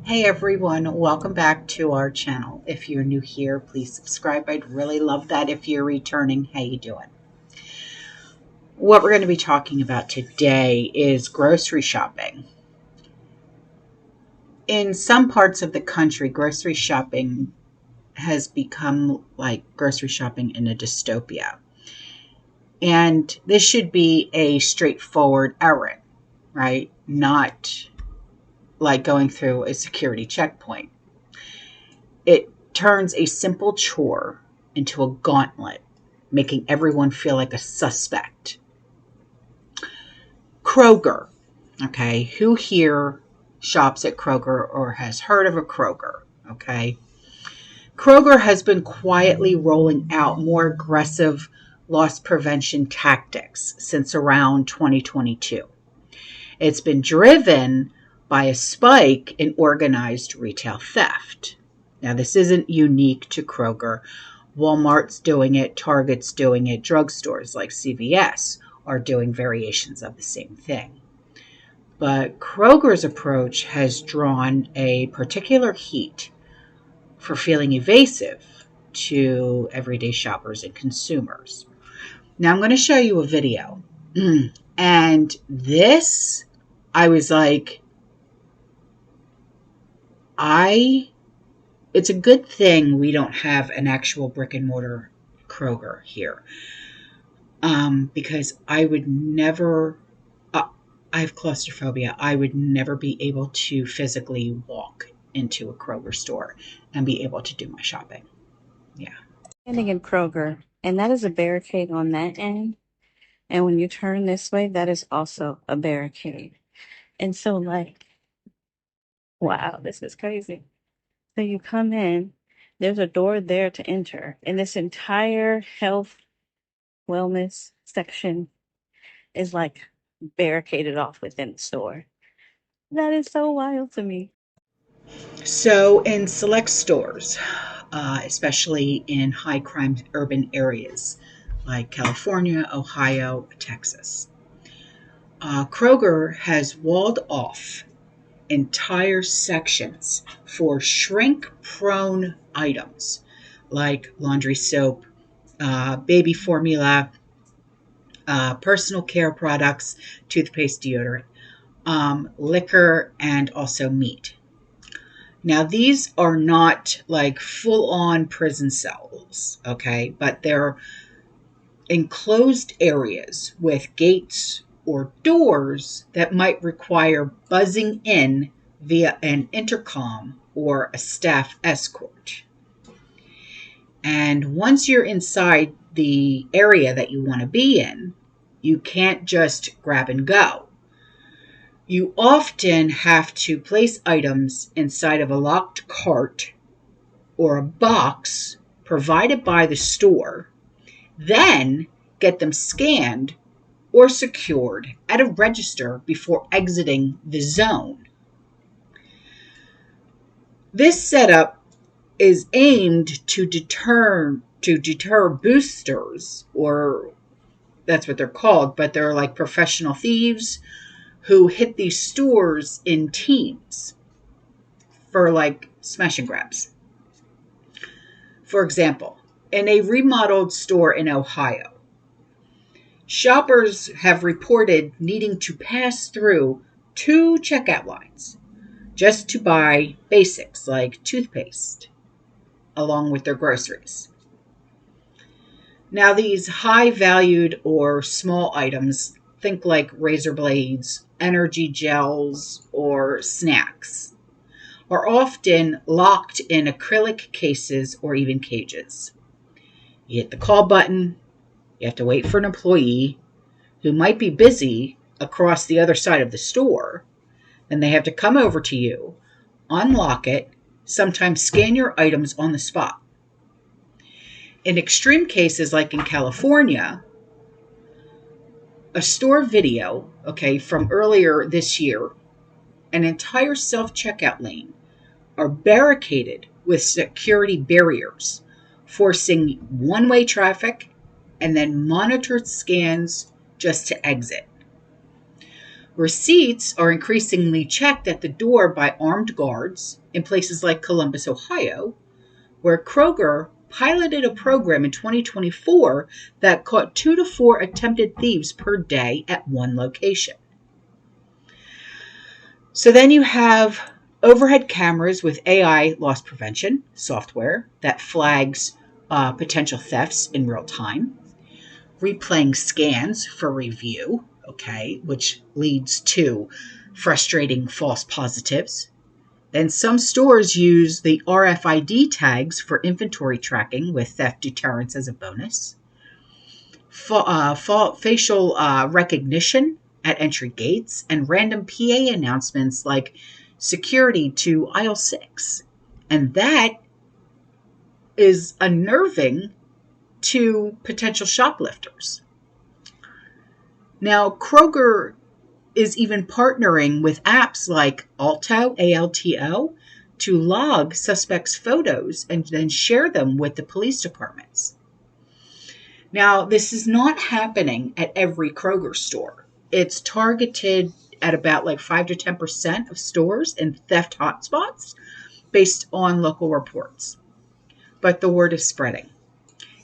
Hey everyone, welcome back to our channel. If you're new here, please subscribe. I'd really love that. If you're returning, how you doing? What we're going to be talking about today is grocery shopping. In some parts of the country, grocery shopping has become like grocery shopping in a dystopia. And this should be a straightforward errand, right? Not like going through a security checkpoint. It turns a simple chore into a gauntlet, making everyone feel like a suspect. Kroger. Okay, who here shops at Kroger or has heard of a Kroger? Okay. Kroger has been quietly rolling out more aggressive loss prevention tactics since around 2022. It's been driven by a spike in organized retail theft. Now, this isn't unique to Kroger. Walmart's doing it, Target's doing it, drugstores like CVS are doing variations of the same thing. But Kroger's approach has drawn a particular heat for feeling evasive to everyday shoppers and consumers. Now, I'm going to show you a video. And this, I was like, it's a good thing we don't have an actual brick and mortar Kroger here. Because I would never, I have claustrophobia. I would never be able to physically walk into a Kroger store and be able to do my shopping. Yeah. Standing in Kroger, and that is a barricade on that end. And when you turn this way, that is also a barricade. And so, wow, this is crazy. So you come in, there's a door there to enter, and this entire health wellness section is like barricaded off within the store. That is so wild to me. So in select stores, especially in high crime urban areas like California, Ohio, Texas, Kroger has walled off entire sections for shrink prone items like laundry soap, baby formula, personal care products, toothpaste, deodorant, liquor, and also meat. Now, these are not like full on prison cells, okay, but they're enclosed areas with gates or doors that might require buzzing in via an intercom or a staff escort. And once you're inside the area that you want to be in, you can't just grab and go. You often have to place items inside of a locked cart or a box provided by the store, then get them scanned or secured at a register before exiting the zone. This setup is aimed to deter boosters, or that's what they're called, but they're like professional thieves who hit these stores in teams for like smash and grabs. For example, in a remodeled store in Ohio, shoppers have reported needing to pass through 2 checkout lines just to buy basics like toothpaste along with their groceries. Now, these high valued or small items, think like razor blades, energy gels, or snacks, are often locked in acrylic cases or even cages. You hit the call button, you have to wait for an employee who might be busy across the other side of the store, and they have to come over to you, unlock it, sometimes scan your items on the spot. In extreme cases, like in California, a store video, from earlier this year, an entire self-checkout lane are barricaded with security barriers, forcing one-way traffic and then monitored scans just to exit. Receipts are increasingly checked at the door by armed guards in places like Columbus, Ohio, where Kroger piloted a program in 2024 that caught 2 to 4 attempted thieves per day at one location. So then you have overhead cameras with AI loss prevention software that flags potential thefts in real time, replaying scans for review, okay, which leads to frustrating false positives. Then some stores use the RFID tags for inventory tracking with theft deterrence as a bonus. Facial recognition at entry gates, and random PA announcements like security to aisle 6. And that is unnerving to potential shoplifters. Now, Kroger is even partnering with apps like Alto, ALTO, to log suspects' photos and then share them with the police departments. Now, this is not happening at every Kroger store. It's targeted at about like 5 to 10% of stores in theft hotspots based on local reports. But the word is spreading,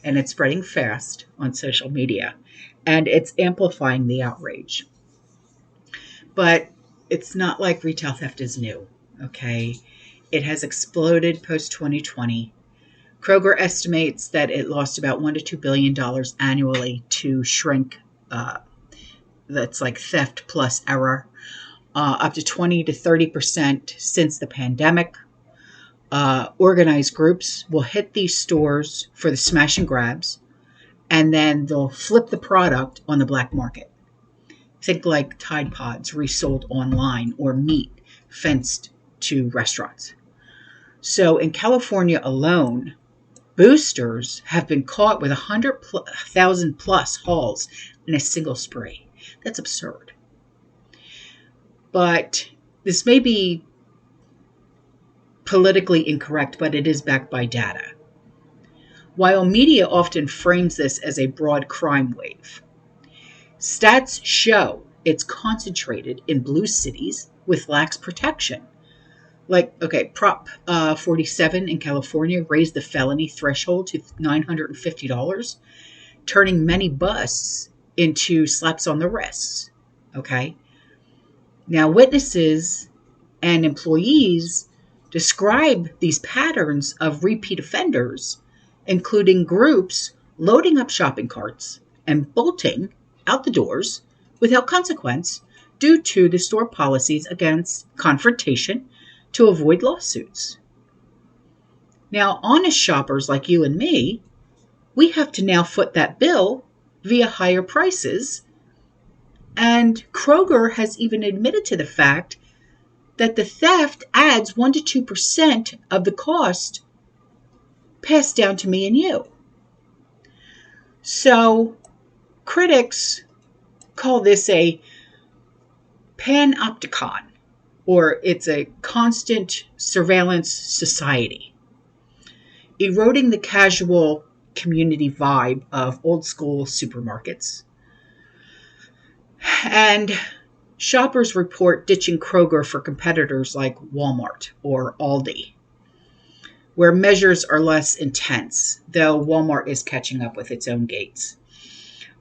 and it's spreading fast on social media, and it's amplifying the outrage. But it's not like retail theft is new, okay? It has exploded post 2020. Kroger estimates that it lost about $1 to $2 billion annually to shrink. That's like theft plus error, up to 20 to 30% since the pandemic. Organized groups will hit these stores for the smash and grabs, and then they'll flip the product on the black market. Think like Tide Pods resold online or meat fenced to restaurants. So in California alone, boosters have been caught with 100,000 plus hauls in a single spree. That's absurd. But this may be politically incorrect, but it is backed by data. While media often frames this as a broad crime wave, stats show it's concentrated in blue cities with lax protection. Like, okay, Prop 47 in California raised the felony threshold to $950, turning many busts into slaps on the wrists. Okay. Now, witnesses and employees describe these patterns of repeat offenders, including groups loading up shopping carts and bolting out the doors without consequence due to the store policies against confrontation to avoid lawsuits. Now, honest shoppers like you and me, we have to now foot that bill via higher prices. And Kroger has even admitted to the fact that the theft adds 1 to 2% of the cost passed down to me and you. So critics call this a panopticon, or it's a constant surveillance society, eroding the casual community vibe of old school supermarkets. And shoppers report ditching Kroger for competitors like Walmart or Aldi, where measures are less intense, though Walmart is catching up with its own gates.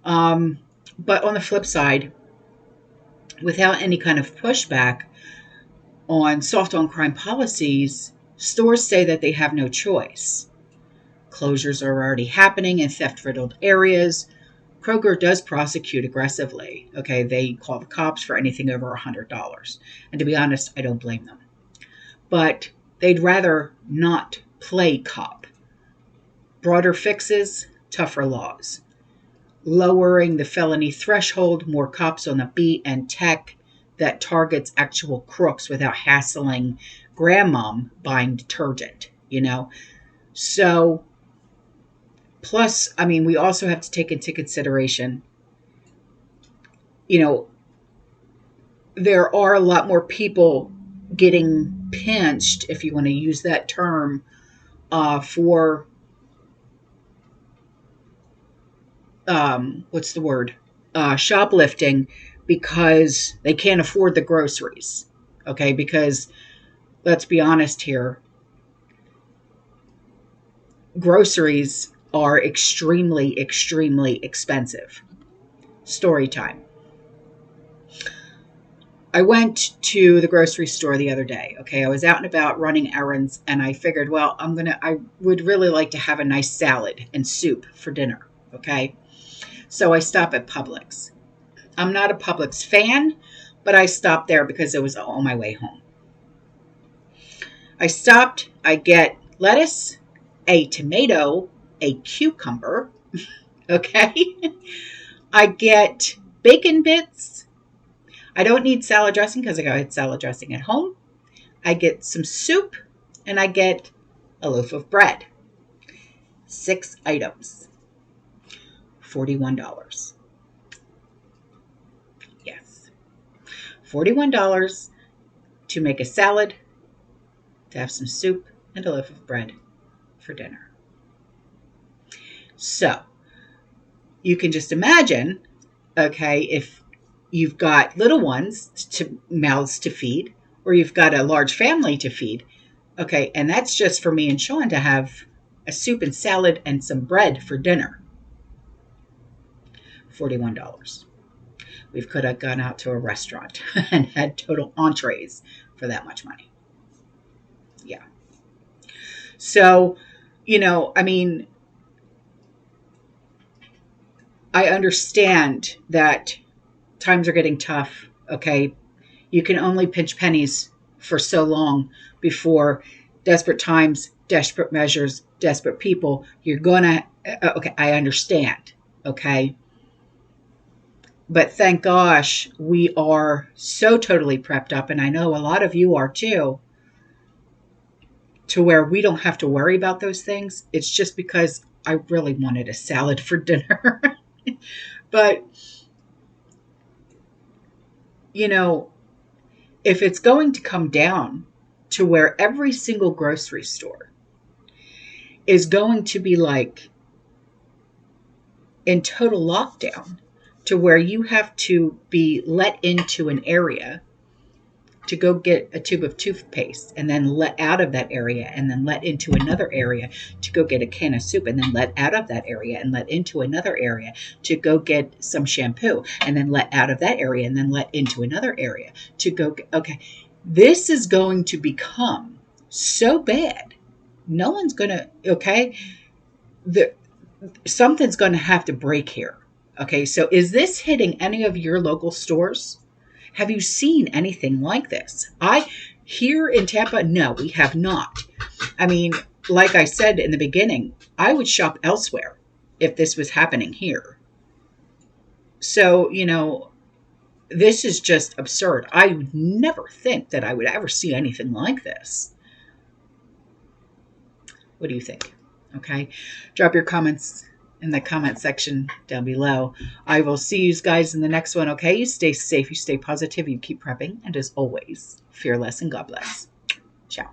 But on the flip side, without any kind of pushback on soft on crime policies, stores say that they have no choice. Closures are already happening in theft-riddled areas. Kroger does prosecute aggressively. Okay, they call the cops for anything over $100. And to be honest, I don't blame them. But they'd rather not play cop. Broader fixes, tougher laws. Lowering the felony threshold, more cops on the beat, and tech that targets actual crooks without hassling grandmom buying detergent, So, plus, we also have to take into consideration, there are a lot more people getting pinched, if you want to use that term, for shoplifting because they can't afford the groceries. Okay, because let's be honest here, groceries are extremely, extremely expensive. Story time. I went to the grocery store the other day. Okay, I was out and about running errands, and I figured, well, I would really like to have a nice salad and soup for dinner. Okay, so I stop at Publix. I'm not a Publix fan, but I stopped there because it was on my way home. I stopped, I get lettuce, a tomato, a cucumber, okay? I get bacon bits. I don't need salad dressing because I got salad dressing at home. I get some soup, and I get a loaf of bread. 6 items. $41. Yes. $41 to make a salad, to have some soup, and a loaf of bread for dinner. So you can just imagine, okay, if you've got little ones to mouths to feed, or you've got a large family to feed, okay, and that's just for me and Sean to have a soup and salad and some bread for dinner. $41. We could have gone out to a restaurant and had total entrees for that much money. Yeah. So, I mean, I understand that times are getting tough. Okay. You can only pinch pennies for so long before desperate times, desperate measures, desperate people. You're going to, okay, I understand. Okay. But thank gosh, we are so totally prepped up. And I know a lot of you are too, to where we don't have to worry about those things. It's just because I really wanted a salad for dinner. But, if it's going to come down to where every single grocery store is going to be like in total lockdown, to where you have to be let into an area to go get a tube of toothpaste, and then let out of that area, and then let into another area to go get a can of soup, and then let out of that area and let into another area to go get some shampoo, and then let out of that area and then let into another area to go get, okay, this is going to become so bad. No one's going to, okay, something's going to have to break here. Okay, so is this hitting any of your local stores? Have you seen anything like this? Here in Tampa, no, we have not. I mean, like I said in the beginning, I would shop elsewhere if this was happening here. So, this is just absurd. I would never think that I would ever see anything like this. What do you think? Okay, drop your comments in the comment section down below. I will see you guys in the next one. Okay, you stay safe, you stay positive, you keep prepping, and as always, fear less and God bless. Ciao.